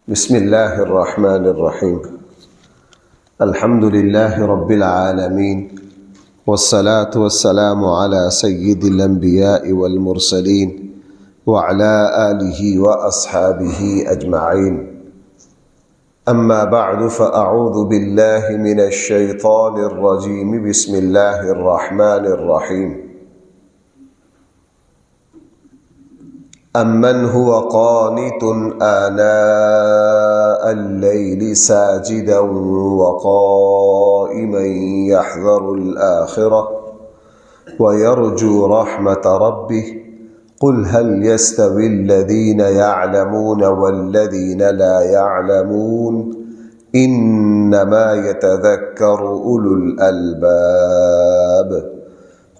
بسم اللہ الرحمن الرحیم الحمد للہ رب العالمین والصلاة والسلام على سید الانبیاء والمرسلین وعلى آلہ واصحابہ اجمعین اما بعد فاعوذ باللہ من الشیطان الرجیم بسم اللہ الرحمن الرحیم أَمَّنْ هُوَ قَانِتٌ آنَاءَ اللَّيْلِ سَاجِدًا وَقَائِمًا يَحْذَرُ الْآخِرَةَ وَيَرْجُو رَحْمَةَ رَبِّهِ قُلْ هَلْ يَسْتَوِي الَّذِينَ يَعْلَمُونَ وَالَّذِينَ لَا يَعْلَمُونَ إِنَّمَا يَتَذَكَّرُ أُولُو الْأَلْبَابِ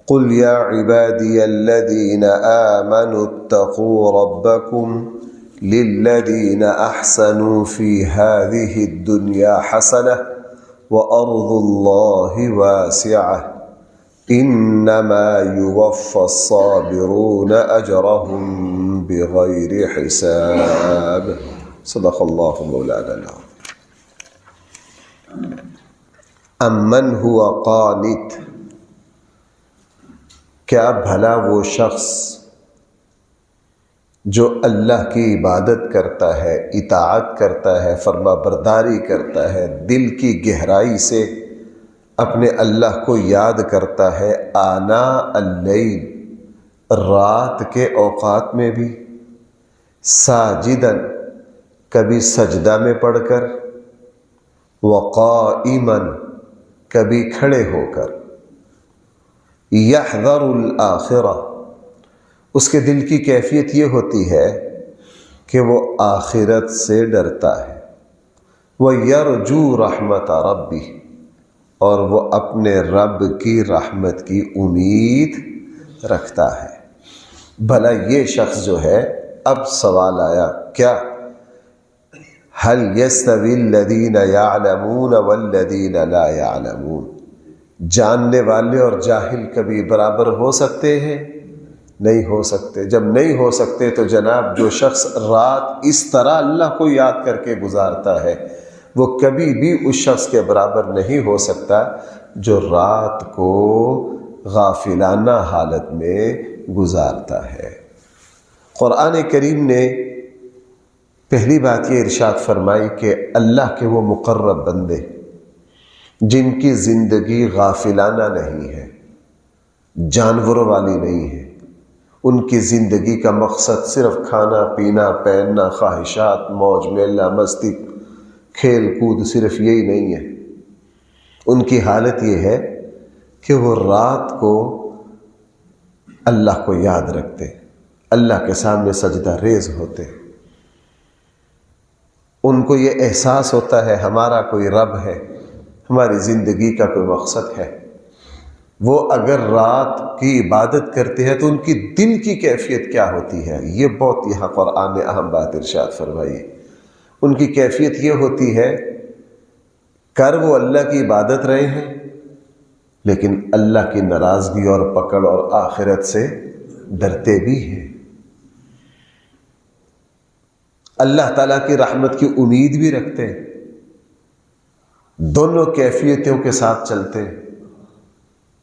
قل يا عبادي الذين آمنوا اتقوا ربكم للذين أحسنوا في هذه الدنيا حسنة وأرض الله واسعة إنما يوفى الصابرون أجرهم بغير حساب صدق الله مولانا العظيم. أمن هو قانت، کیا بھلا وہ شخص جو اللہ کی عبادت کرتا ہے، اطاعت کرتا ہے، فرما برداری کرتا ہے، دل کی گہرائی سے اپنے اللہ کو یاد کرتا ہے، آناء اللیل، رات کے اوقات میں بھی، ساجداً، کبھی سجدہ میں پڑھ کر، وقائماً، کبھی کھڑے ہو کر، یحذر الآخرہ، اس کے دل کی کیفیت یہ ہوتی ہے کہ وہ آخرت سے ڈرتا ہے، وَيَرْجُو رَحْمَةَ رَبِّهِ، اور وہ اپنے رب کی رحمت کی امید رکھتا ہے. بھلا یہ شخص جو ہے، اب سوال آیا، کیا هَلْ يَسْتَوِي الَّذِينَ يَعْلَمُونَ وَالَّذِينَ لَا يَعْلَمُونَ، جاننے والے اور جاہل کبھی برابر ہو سکتے ہیں؟ نہیں ہو سکتے. جب نہیں ہو سکتے تو جناب جو شخص رات اس طرح اللہ کو یاد کر کے گزارتا ہے وہ کبھی بھی اس شخص کے برابر نہیں ہو سکتا جو رات کو غافلانہ حالت میں گزارتا ہے. قرآن کریم نے پہلی بات یہ ارشاد فرمائی کہ اللہ کے وہ مقرب بندے جن کی زندگی غافلانہ نہیں ہے، جانوروں والی نہیں ہے، ان کی زندگی کا مقصد صرف کھانا پینا پہننا، خواہشات، موج میلہ، مستی، کھیل کود، صرف یہی نہیں ہے. ان کی حالت یہ ہے کہ وہ رات کو اللہ کو یاد رکھتے، اللہ کے سامنے سجدہ ریز ہوتے، ان کو یہ احساس ہوتا ہے ہمارا کوئی رب ہے، ہماری زندگی کا کوئی مقصد ہے. وہ اگر رات کی عبادت کرتے ہیں تو ان کی دل کی کیفیت کیا ہوتی ہے، یہ بہت یہاں قرآن نے اہم بات ارشاد فرمائی. ان کی کیفیت یہ ہوتی ہے، کر وہ اللہ کی عبادت رہے ہیں لیکن اللہ کی ناراضگی اور پکڑ اور آخرت سے ڈرتے بھی ہیں، اللہ تعالیٰ کی رحمت کی امید بھی رکھتے ہیں، دونوں کیفیتوں کے ساتھ چلتے ہیں.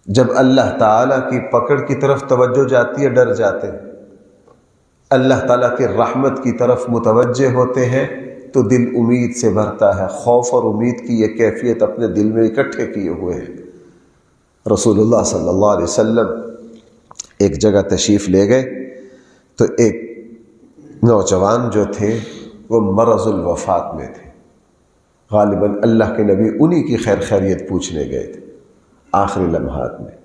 جب اللہ تعالیٰ کی پکڑ کی طرف توجہ جاتی ہے ڈر جاتے ہیں، اللہ تعالیٰ کی رحمت کی طرف متوجہ ہوتے ہیں تو دل امید سے بھرتا ہے. خوف اور امید کی یہ کیفیت اپنے دل میں اکٹھے کیے ہوئے ہیں. رسول اللہ صلی اللہ علیہ وسلم ایک جگہ تشریف لے گئے تو ایک نوجوان جو تھے وہ مرض الوفات میں تھے. غالباً اللہ کے نبی انہی کی خیر خیریت پوچھنے گئے تھے آخری لمحات میں.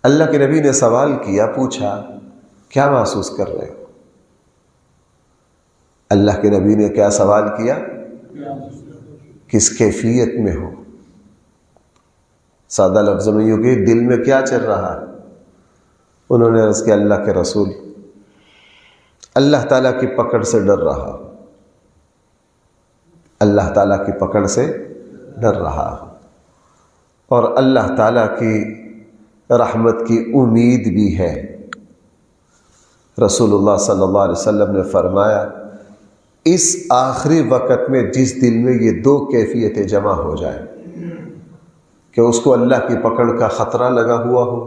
اللہ کے نبی نے سوال کیا، پوچھا کیا محسوس کر رہے ہو؟ اللہ کے نبی نے کیا سوال کیا؟ کس کیفیت میں ہو؟ سادہ لفظ میں یوں کہ دل میں کیا چل رہا ہے؟ انہوں نے عرض کیا، اللہ کے رسول، اللہ تعالیٰ کی پکڑ سے ڈر رہا، اللہ تعالیٰ کی پکڑ سے ڈر رہا اور اللہ تعالیٰ کی رحمت کی امید بھی ہے. رسول اللہ صلی اللہ علیہ وسلم نے فرمایا اس آخری وقت میں جس دل میں یہ دو کیفیتیں جمع ہو جائیں کہ اس کو اللہ کی پکڑ کا خطرہ لگا ہوا ہو،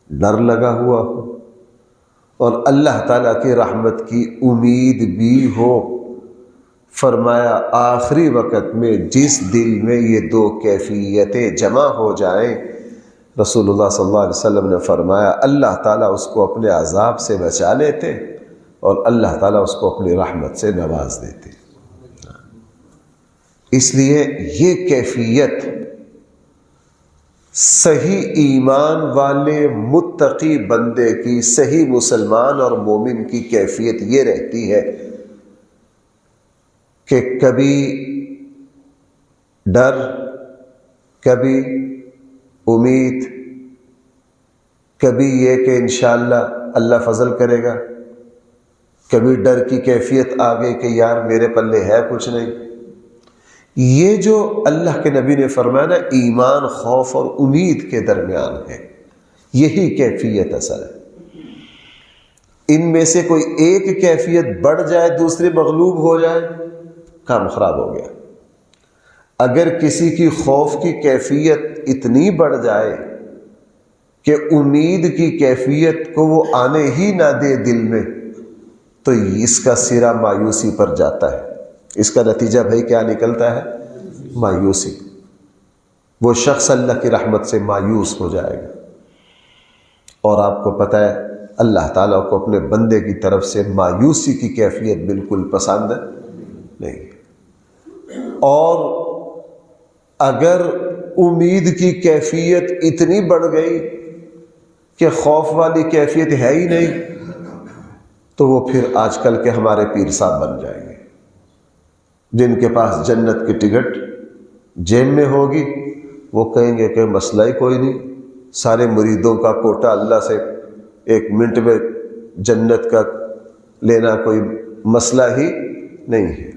ڈر لگا ہوا ہو، اور اللہ تعالیٰ کی رحمت کی امید بھی ہو، فرمایا آخری وقت میں جس دل میں یہ دو کیفیتیں جمع ہو جائیں، رسول اللہ صلی اللہ علیہ وسلم نے فرمایا اللہ تعالیٰ اس کو اپنے عذاب سے بچا لیتے اور اللہ تعالیٰ اس کو اپنی رحمت سے نواز دیتے۔ اس لیے یہ کیفیت صحیح ایمان والے متقی بندے کی، صحیح مسلمان اور مومن کی کیفیت یہ رہتی ہے کہ کبھی ڈر، کبھی امید، کبھی یہ کہ انشاءاللہ اللہ فضل کرے گا، کبھی ڈر کی کیفیت آ گئی کہ یار میرے پلے ہے کچھ نہیں۔ یہ جو اللہ کے نبی نے فرمایا نا ایمان خوف اور امید کے درمیان ہے، یہی کیفیت اصل ہے۔ ان میں سے کوئی ایک کیفیت بڑھ جائے دوسری مغلوب ہو جائے، کام خراب ہو گیا۔ اگر کسی کی خوف کی کیفیت اتنی بڑھ جائے کہ امید کی کیفیت کو وہ آنے ہی نہ دے دل میں، تو اس کا سرا مایوسی پر جاتا ہے۔ اس کا نتیجہ بھائی کیا نکلتا ہے؟ مایوسی۔ وہ شخص اللہ کی رحمت سے مایوس ہو جائے گا۔ اور آپ کو پتہ ہے اللہ تعالیٰ کو اپنے بندے کی طرف سے مایوسی کی کیفیت بالکل پسند نہیں۔ اور اگر امید کی کیفیت اتنی بڑھ گئی کہ خوف والی کیفیت ہے ہی نہیں، تو وہ پھر آج کل کے ہمارے پیر صاحب بن جائیں گے، جن کے پاس جنت کی ٹکٹ جیب میں ہوگی۔ وہ کہیں گے کہ مسئلہ ہی کوئی نہیں، سارے مریدوں کا کوٹا اللہ سے 1 منٹ میں جنت کا لینا کوئی مسئلہ ہی نہیں ہے۔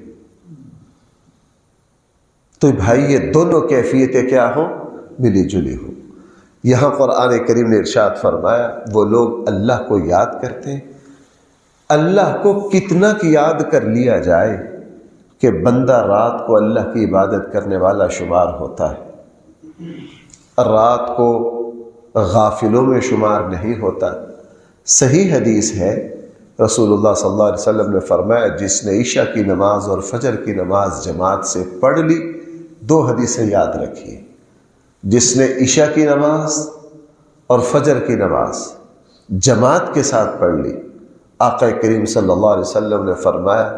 تو بھائی یہ دونوں کیفیتیں کیا ہوں؟ ملی جلی ہوں۔ یہاں قرآن کریم نے ارشاد فرمایا وہ لوگ اللہ کو یاد کرتے ہیں۔ اللہ کو کتنا کی یاد کر لیا جائے کہ بندہ رات کو اللہ کی عبادت کرنے والا شمار ہوتا ہے، رات کو غافلوں میں شمار نہیں ہوتا۔ صحیح حدیث ہے، رسول اللہ صلی اللہ علیہ وسلم نے فرمایا جس نے عشاء کی نماز اور فجر کی نماز جماعت سے پڑھ لی، 2 حدیثیں یاد رکھیے، جس نے عشاء کی نماز اور فجر کی نماز جماعت کے ساتھ پڑھ لی، آقا کریم صلی اللہ علیہ وسلم نے فرمایا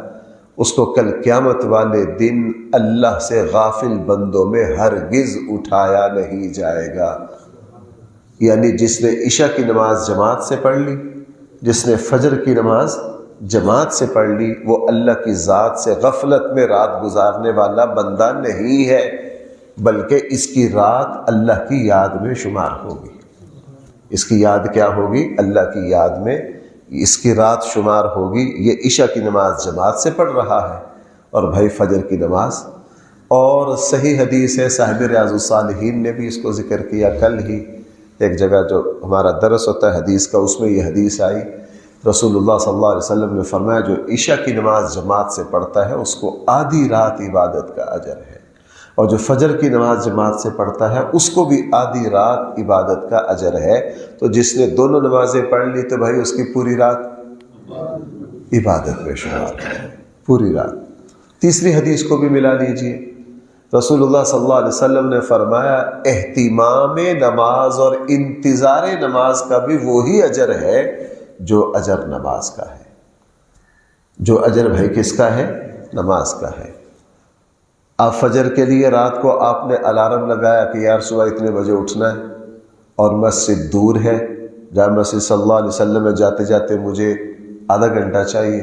اس کو کل قیامت والے دن اللہ سے غافل بندوں میں ہرگز اٹھایا نہیں جائے گا۔ یعنی جس نے عشاء کی نماز جماعت سے پڑھ لی، جس نے فجر کی نماز جماعت سے پڑھ لی، وہ اللہ کی ذات سے غفلت میں رات گزارنے والا بندہ نہیں ہے، بلکہ اس کی رات اللہ کی یاد میں شمار ہوگی۔ اس کی یاد کیا ہوگی؟ اللہ کی یاد میں اس کی رات شمار ہوگی۔ یہ عشاء کی نماز جماعت سے پڑھ رہا ہے، اور بھائی فجر کی نماز۔ اور صحیح حدیث ہے، صاحب ریاض الصالحین نے بھی اس کو ذکر کیا، کل ہی ایک جگہ جو ہمارا درس ہوتا ہے حدیث کا، اس میں یہ حدیث آئی، رسول اللہ صلی اللہ علیہ وسلم نے فرمایا جو عشاء کی نماز جماعت سے پڑھتا ہے اس کو آدھی رات عبادت کا اجر ہے، اور جو فجر کی نماز جماعت سے پڑھتا ہے اس کو بھی آدھی رات عبادت کا اجر ہے۔ تو جس نے دونوں نمازیں پڑھ لی تو بھائی اس کی پوری رات عبادت میں شمار ہے، پوری رات۔ تیسری حدیث کو بھی ملا لیجئے، رسول اللہ صلی اللہ علیہ وسلم نے فرمایا اہتمام نماز اور انتظار نماز کا بھی وہی اجر ہے جو اجر نماز کا ہے۔ جو اجر بھائی کس کا ہے؟ نماز کا ہے۔ آپ فجر کے لیے رات کو آپ نے الارم لگایا کہ یار صبح اتنے بجے اٹھنا ہے، اور مسجد دور ہے، جامع مسجد صلی اللہ علیہ وسلم میں جاتے جاتے مجھے آدھا گھنٹہ چاہیے۔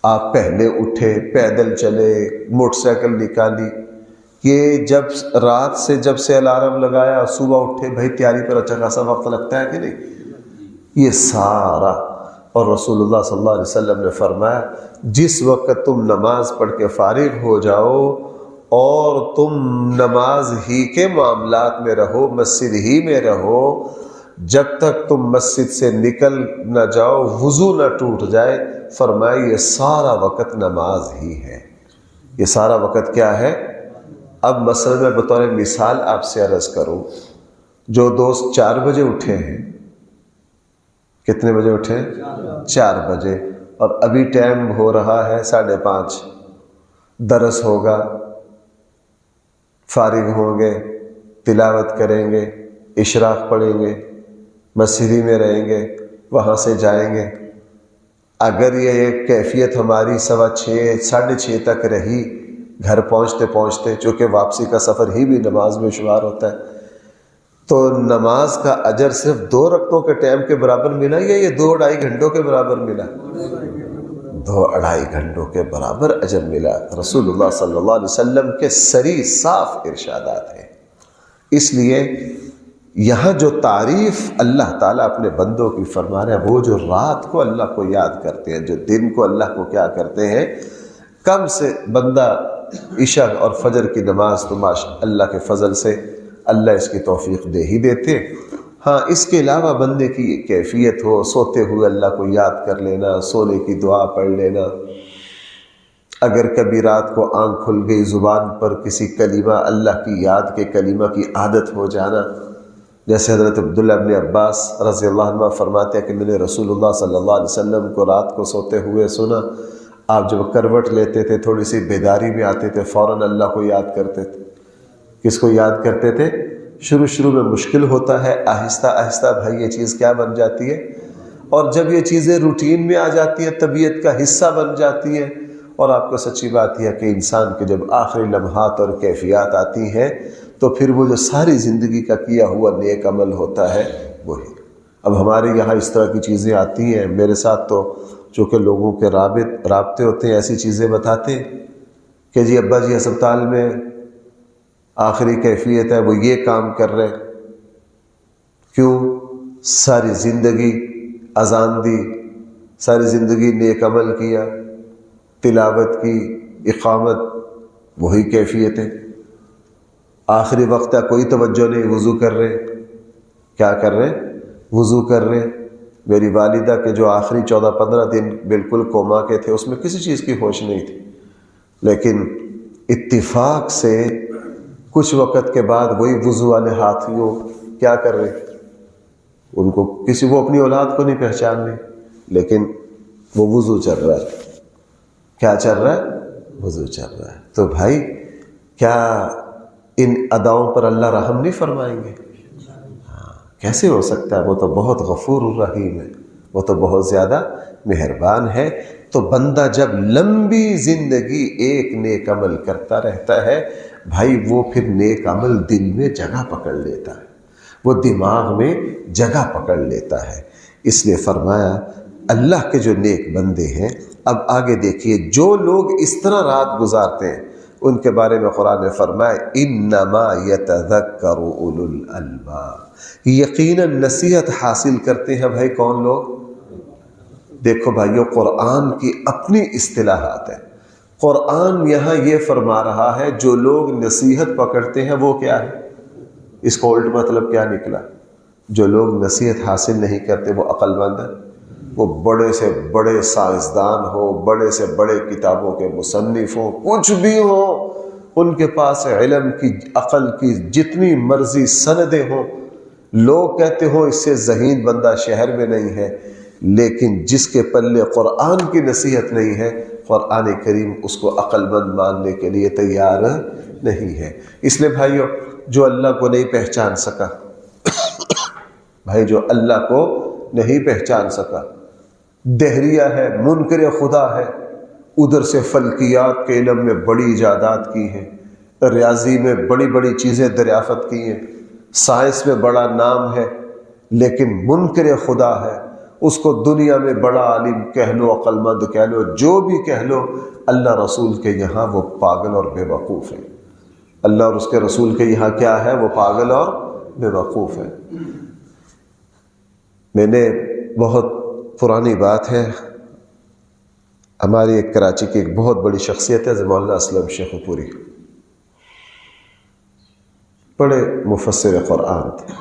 آپ پہلے اٹھے، پیدل چلے، موٹر سائیکل نکالی، یہ جب سے الارم لگایا صبح اٹھے، بھائی تیاری پر اچھا خاصا وقت لگتا ہے کہ نہیں؟ یہ سارا، اور رسول اللہ صلی اللہ علیہ وسلم نے فرمایا جس وقت تم نماز پڑھ کے فارغ ہو جاؤ اور تم نماز ہی کے معاملات میں رہو، مسجد ہی میں رہو، جب تک تم مسجد سے نکل نہ جاؤ وضو نہ ٹوٹ جائے، فرمایا یہ سارا وقت نماز ہی ہے۔ یہ سارا وقت کیا ہے؟ اب مثلا میں بطور مثال آپ سے عرض کروں، جو دوست 4 بجے اٹھے ہیں، کتنے بجے اٹھے؟ 4 بجے، اور ابھی ٹائم ہو رہا ہے 5:30، درس ہوگا، فارغ ہوں گے، تلاوت کریں گے، اشراق پڑھیں گے، مسجد میں رہیں گے، وہاں سے جائیں گے۔ اگر یہ ایک کیفیت ہماری 6:15 6:30 تک رہی گھر پہنچتے پہنچتے، چونکہ واپسی کا سفر ہی بھی نماز میں شمار ہوتا ہے، تو نماز کا اجر صرف 2 رکعتوں کے ٹائم کے برابر ملا یا یہ 2-2.5 گھنٹوں کے برابر ملا؟ 2-2.5 گھنٹوں کے برابر اجر ملا۔ رسول اللہ صلی اللہ علیہ وسلم کے صریح صاف ارشادات ہیں۔ اس لیے یہاں جو تعریف اللہ تعالیٰ اپنے بندوں کی فرما رہے ہیں، وہ جو رات کو اللہ کو یاد کرتے ہیں، جو دن کو اللہ کو کیا کرتے ہیں، کم سے بندہ عشاء اور فجر کی نماز تو اللہ کے فضل سے اللہ اس کی توفیق دے ہی دیتے۔ ہاں، اس کے علاوہ بندے کی کیفیت ہو سوتے ہوئے اللہ کو یاد کر لینا، سونے کی دعا پڑھ لینا، اگر کبھی رات کو آنکھ کھل گئی زبان پر کسی کلمہ اللہ کی یاد کے کلمہ کی عادت ہو جانا، جیسے حضرت عبداللہ ابن عباس رضی اللہ عنہ فرماتے ہیں کہ میں نے رسول اللہ صلی اللہ علیہ وسلم کو رات کو سوتے ہوئے سنا، آپ جب کروٹ لیتے تھے تھوڑی سی بیداری میں آتے تھے، فوراً اللہ کو یاد کرتے تھے۔ کس کو یاد کرتے تھے؟ شروع میں مشکل ہوتا ہے، آہستہ آہستہ بھائی یہ چیز کیا بن جاتی ہے، اور جب یہ چیزیں روٹین میں آ جاتی ہیں، طبیعت کا حصہ بن جاتی ہیں، اور آپ کو سچی بات یہ ہے کہ انسان کے جب آخری لمحات اور کیفیات آتی ہیں تو پھر وہ جو ساری زندگی کا کیا ہوا نیک عمل ہوتا ہے وہی۔ اب ہمارے یہاں اس طرح کی چیزیں آتی ہیں، میرے ساتھ تو چونکہ لوگوں کے رابطے ہوتے ہیں، ایسی چیزیں بتاتے ہیں کہ جی ابا جی ہسپتال میں آخری کیفیت ہے، وہ یہ کام کر رہے، کیوں؟ ساری زندگی اذان دی، ساری زندگی نیک عمل کیا، تلاوت کی، اقامت، وہی کیفیت ہے۔ آخری وقت ہے، کوئی توجہ نہیں، وضو کر رہے، کیا کر رہے؟ وضو کر رہے۔ میری والدہ کے جو آخری 14-15 دن بالکل کوما کے تھے، اس میں کسی چیز کی ہوش نہیں تھی، لیکن اتفاق سے کچھ وقت کے بعد وہی وضو والے ہاتھیوں کیا کر رہے، ان کو وہ اپنی اولاد کو نہیں پہچان رہے، لیکن وہ وضو چل رہا ہے۔ کیا چل رہا ہے؟ وضو چل رہا ہے۔ تو بھائی کیا ان اداؤں پر اللہ رحم نہیں فرمائیں گے؟ کیسے ہو سکتا ہے؟ وہ تو بہت غفور الرحیم ہے، وہ تو بہت زیادہ مہربان ہے۔ تو بندہ جب لمبی زندگی ایک نیک عمل کرتا رہتا ہے بھائی، وہ پھر نیک عمل دل میں جگہ پکڑ لیتا ہے، وہ دماغ میں جگہ پکڑ لیتا ہے۔ اس لیے فرمایا اللہ کے جو نیک بندے ہیں، اب آگے دیکھیے، جو لوگ اس طرح رات گزارتے ہیں ان کے بارے میں قرآن نے فرمایا انما یتذکر اولو الالباب، یقیناً نصیحت حاصل کرتے ہیں بھائی کون لوگ؟ دیکھو بھائیو، قرآن کی اپنی اصطلاحات ہے۔ قرآن یہاں یہ فرما رہا ہے جو لوگ نصیحت پکڑتے ہیں وہ کیا ہے؟ اس کو الٹ مطلب کیا نکلا؟ جو لوگ نصیحت حاصل نہیں کرتے وہ عقل مند ہیں، وہ بڑے سے بڑے سائنسدان ہو، بڑے سے بڑے کتابوں کے مصنف ہوں، کچھ بھی ہوں، ان کے پاس علم کی، عقل کی جتنی مرضی سندیں ہوں، لوگ کہتے ہوں اس سے ذہین بندہ شہر میں نہیں ہے، لیکن جس کے پلے قرآن کی نصیحت نہیں ہے، قرآن کریم اس کو عقل مند ماننے کے لیے تیار نہیں ہے۔ اس لیے بھائیو، جو اللہ کو نہیں پہچان سکا بھائی، جو اللہ کو نہیں پہچان سکا، دہریہ ہے، منکر خدا ہے، ادھر سے فلکیات کے علم میں بڑی ایجادات کی ہیں، ریاضی میں بڑی بڑی چیزیں دریافت کی ہیں، سائنس میں بڑا نام ہے، لیکن منکر خدا ہے، اس کو دنیا میں بڑا عالم کہہ لو، عقل مند کہہ لو، جو بھی کہہ لو، اللہ رسول کے یہاں وہ پاگل اور بے وقوف ہے۔ اللہ اور اس کے رسول کے یہاں کیا ہے؟ وہ پاگل اور بے وقوف ہے۔ میں نے بہت پرانی بات ہے، ہماری ایک کراچی کی ایک بہت بڑی شخصیت ہے مولانا اسلم شیخ پوری، بڑے مفسر قرآن تھے،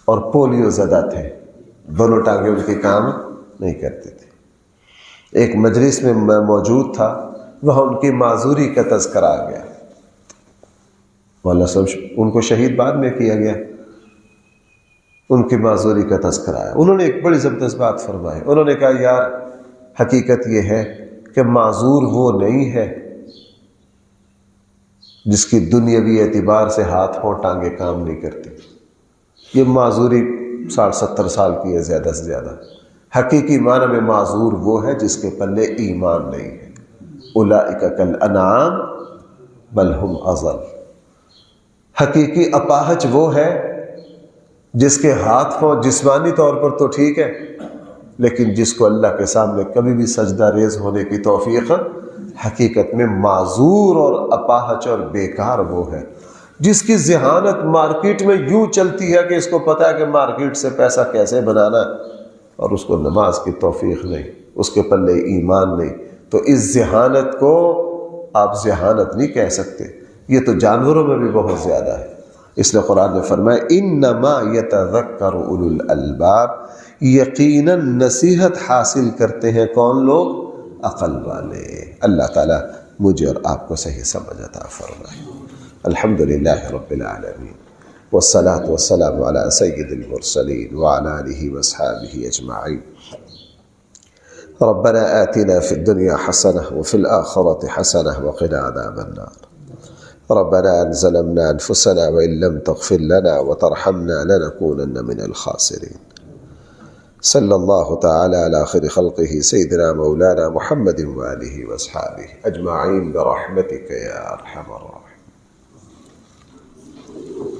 اور پولیو زدہ تھے، دونوں ٹانگیں ان کی کام نہیں کرتی تھی۔ ایک مجلس میں میں موجود تھا، وہاں ان کی معذوری کا تذکرہ آ گیا۔ مولانا صاحب ان کو شہید بعد میں کیا گیا، ان کی معذوری کا تذکرہ آیا۔ انہوں نے ایک بڑی زبردست بات فرمائی، انہوں نے کہا یار حقیقت یہ ہے کہ معذور وہ نہیں ہے جس کی دنیاوی اعتبار سے ہاتھ پاؤں ٹانگیں کام نہیں کرتی، یہ معذوری 60-70 سال کی ہے زیادہ سے زیادہ۔ حقیقی معنی میں معذور وہ ہے جس کے پلے ایمان نہیں ہے۔ اولئک کالانعام بل ہم اضل۔ حقیقی اپاہج وہ ہے جس کے ہاتھ پاؤں جسمانی طور پر تو ٹھیک ہے، لیکن جس کو اللہ کے سامنے کبھی بھی سجدہ ریز ہونے کی توفیق، حقیقت میں معذور اور اپاہج اور بیکار وہ ہے جس کی ذہانت مارکیٹ میں یوں چلتی ہے کہ اس کو پتہ ہے کہ مارکیٹ سے پیسہ کیسے بنانا، اور اس کو نماز کی توفیق نہیں، اس کے پلے ایمان نہیں۔ تو اس ذہانت کو آپ ذہانت نہیں کہہ سکتے، یہ تو جانوروں میں بھی بہت زیادہ ہے۔ اس لیے قرآن نے فرمایا انما یتذکر اولو الالباب، یقیناً نصیحت حاصل کرتے ہیں کون لوگ؟ عقل والے۔ اللہ تعالیٰ مجھے اور آپ کو صحیح سمجھ عطا فرمائے۔ الحمدللہ رب العالمین، والصلاة والسلام على سید المرسلین وعلى آلہ واصحابہ اجمعین۔ ربنا آتنا في الدنيا حسنة وفي الآخرة حسنة وقنا عذاب النار۔ ربنا ظلمنا أنفسنا وإن لم تغفر لنا وترحمنا لنكونن من الخاسرين۔ صلى الله تعالى على خير خلقه سيدنا مولانا محمد وآله وأصحابه أجمعين برحمتك يا أرحم الراحمين۔